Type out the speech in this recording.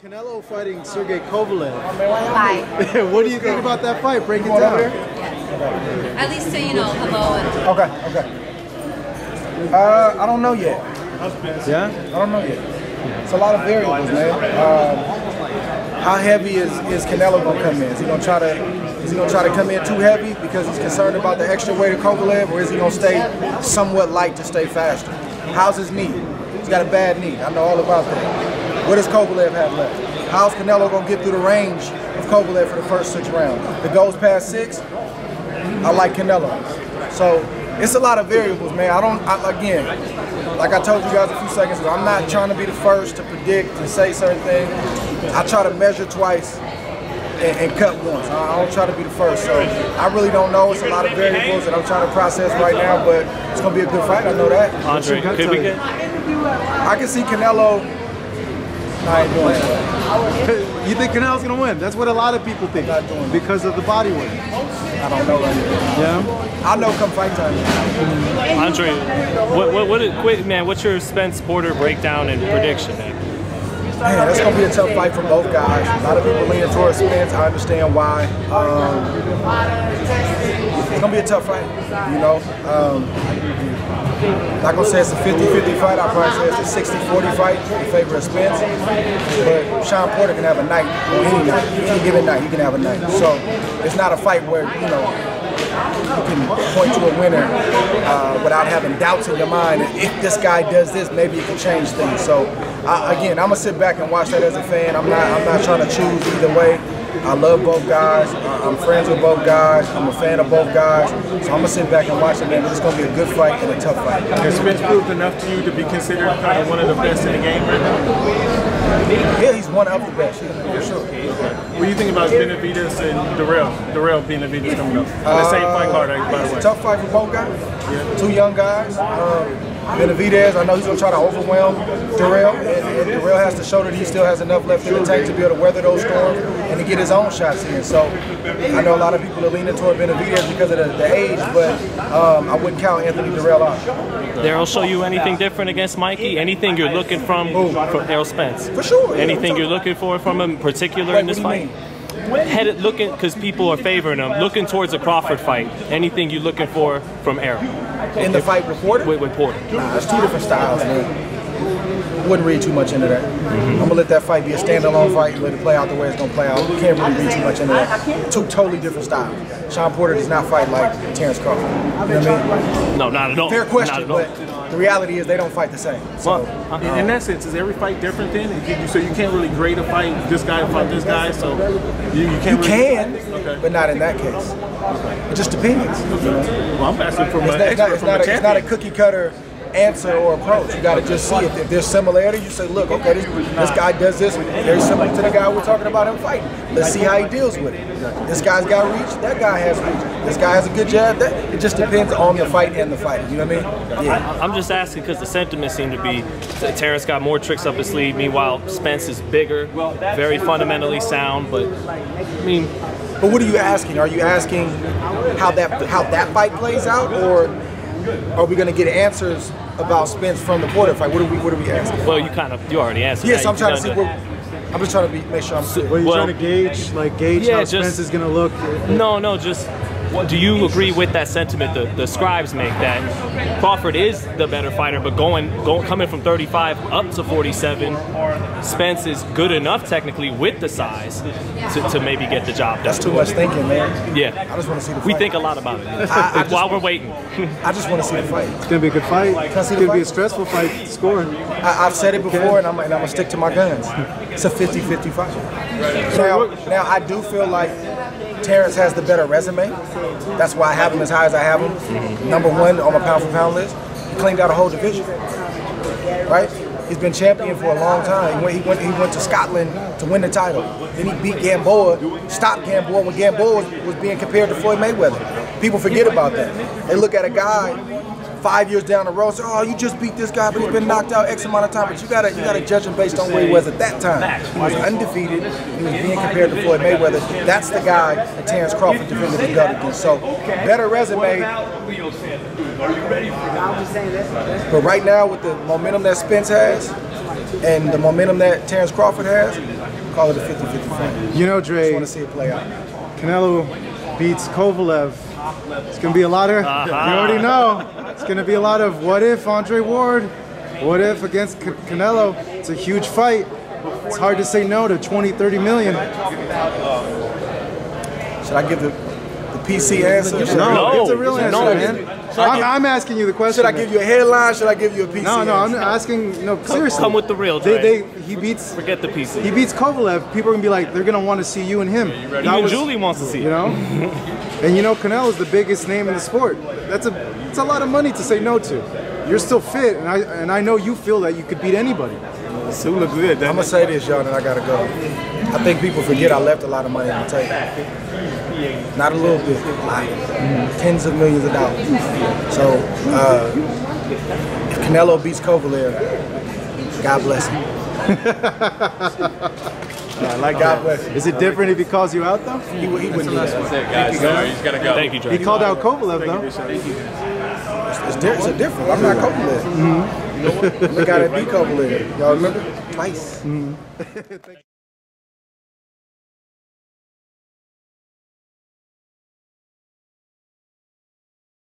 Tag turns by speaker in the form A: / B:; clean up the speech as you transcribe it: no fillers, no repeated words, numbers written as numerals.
A: Canelo fighting Sergey Kovalev.
B: Fight.
A: What do you think about that fight? Break it down.
B: At least say, hello.
C: Okay. I don't know yet.
A: Yeah?
C: I don't know yet. It's a lot of variables, man. How heavy is Canelo gonna come in? Is he gonna try to come in too heavy because he's concerned about the extra weight of Kovalev, or is he gonna stay somewhat light to stay faster? How's his knee? He's got a bad knee. I know all about that. What does Kovalev have left? How's Canelo gonna get through the range of Kovalev for the first 6 rounds? If it goes past 6, I like Canelo. So it's a lot of variables, man. Again, like I told you guys a few seconds ago, I'm not trying to be the first to predict and say certain things. I try to measure twice and cut once. I don't try to be the first. So I really don't know. It's a lot of variables that I'm trying to process right now, but it's gonna be a good fight. I know that.
D: Andre, could we get?
C: I can see Canelo. I ain't doing that.
A: You think Canelo's gonna win? That's what a lot of people think.
C: Not doing that.
A: Because of the body weight.
C: I don't know right now.
A: Yeah?
C: I know come fight time.
D: Andre, what's your Spence Porter breakdown and prediction, man?
C: Man, that's going to be a tough fight for both guys. A lot of people leaning towards Spence. I understand why. It's going to be a tough fight, Not going to say it's a 50-50 fight. I'll probably say it's a 60-40 fight in favor of Spence. But Sean Porter can have a night on any night. Any given night, he can have a night. So it's not a fight where, you can point to a winner without having doubts in your mind. If this guy does this, maybe it can change things. So again, I'm gonna sit back and watch that as a fan. I'm not trying to choose either way. I love both guys. I'm friends with both guys. I'm a fan of both guys. So I'm gonna sit back and watch it, man. It's gonna be a good fight and a tough fight.
E: Has Spence proved enough to you to be considered kind of one of the best in the game right now?
C: Yeah, he's one of the best, for sure.
E: What do you think about Benavidez and Darrell Benavidez coming up? The same fight card, by the way.
C: It's a tough fight for both guys. Yeah. 2 young guys. Benavidez, I know he's going to try to overwhelm Darrell, and Darrell has to show that he still has enough left in the tank to be able to weather those storms and to get his own shots in. So I know a lot of people are leaning toward Benavidez because of the age, but I wouldn't count Anthony Darrell out.
D: Darrell show you anything different against Mikey? Anything you're looking from Errol Spence?
C: For sure.
D: Anything you're looking for from him in particular in this fight? Headed looking, because people are favoring him, looking towards a Crawford fight. Anything you're looking for from Errol?
C: In the fight with Porter?
D: With Porter.
C: Nah, it's 2 different styles, man. Wouldn't read too much into that. I'm going to let that fight be a standalone fight and let it play out the way it's going to play out. You can't really read too much into that. 2 totally different styles. Sean Porter does not fight like Terrence Crawford. You know what I mean?
D: No, not at all.
C: Fair question, but the reality is they don't fight the same. So,
E: in that sense, is every fight different then? So you can't really grade a fight, this guy fight this guy, so you can't
C: okay. But not in that case. It just depends.
E: Well, I'm asking from
C: it's not a cookie cutter answer or approach. You got to just see if there's similarity. You say, look, okay, this guy does this very similar to the guy we're talking about him fighting. Let's see how he deals with it. This guy's got reach. That guy has reach. This guy has a good jab. It just depends on the fight and the fighter. You know what I mean? Yeah.
D: I'm just asking because the sentiment seemed to be that Terrence got more tricks up his sleeve. Meanwhile, Spence is bigger, very fundamentally sound. But I mean,
C: but what are you asking? Are you asking how that fight plays out, or are we going to get answers about Spence from the Porter fight? What are we asking?
D: Well, you already answered.
C: Yes,
D: that.
C: I'm trying to see. I'm just trying to make sure I'm.
A: Well, you're trying to gauge how Spence is going to look.
D: No, just. Do you agree with that sentiment the scribes make, that Crawford is the better fighter, but coming from 35 up to 47, Spence is good enough technically with the size to maybe get the job done?
C: That's too much thinking, man.
D: Yeah.
C: I just want to see the fight.
D: We think a lot about it while we're waiting.
C: I just want to see the fight.
A: It's going to be a good fight. It's going to be a stressful fight scoring.
C: I've said it before, and I'm going to stick to my guns. It's a 50-50 fight. Now, I do feel like Terrence has the better resume. That's why I have him as high as I have him. #1 on my pound-for-pound list. He cleaned out a whole division, right? He's been champion for a long time. He went to Scotland to win the title. Then he beat Gamboa, stopped Gamboa when Gamboa was being compared to Floyd Mayweather. People forget about that. They look at a guy 5 years down the road, say, oh, you just beat this guy, but he's been knocked out X amount of time. But you gotta judge him based on where he was at that time. He was undefeated. He was being compared to Floyd Mayweather. That's the guy that Terrence Crawford defended his belt against. So better resume. But right now, with the momentum that Spence has, and the momentum that Terrence Crawford has, call it a 50-50 fight.
A: You know,
C: Just
A: Dre,
C: want to see it play out.
A: Canelo beats Kovalev. It's going to be a lot of, you already know, it's going to be a lot of what if Andre Ward, what if against Canelo. It's a huge fight. It's hard to say no to 20-30 million.
C: Should I give the PC answer?
A: No, it's a real answer,
D: No.
A: man. I'm asking you the question.
C: Should I give you a headline? Should I give you a PC
A: No,
C: answer?
A: I'm asking. No, seriously.
D: Come with the real, Dre.
A: He beats
D: Forget the
A: He
D: PC.
A: beats Kovalev. People are gonna be like, they're gonna want to see you and him.
D: Even Julie wants to see
A: You
D: it.
A: know, and you know, Canelo's the biggest name in the sport. It's a lot of money to say no to. You're still fit, and I know you feel that you could beat anybody.
E: Sue look good.
C: I'm gonna say this, y'all, and I gotta go. I think people forget I left a lot of money on the table. Not a little bit, like tens of millions of dollars. So if Canelo beats Kovalev, God bless him.
A: I like
C: God bless him.
A: Is it different if he calls you out though?
C: He wouldn't do that.
D: Thank you, Dre.
A: He called out Kovalev though.
C: It's a different. I'm not Kovalev. I'm the guy that beat Kovalev. Y'all remember? Twice.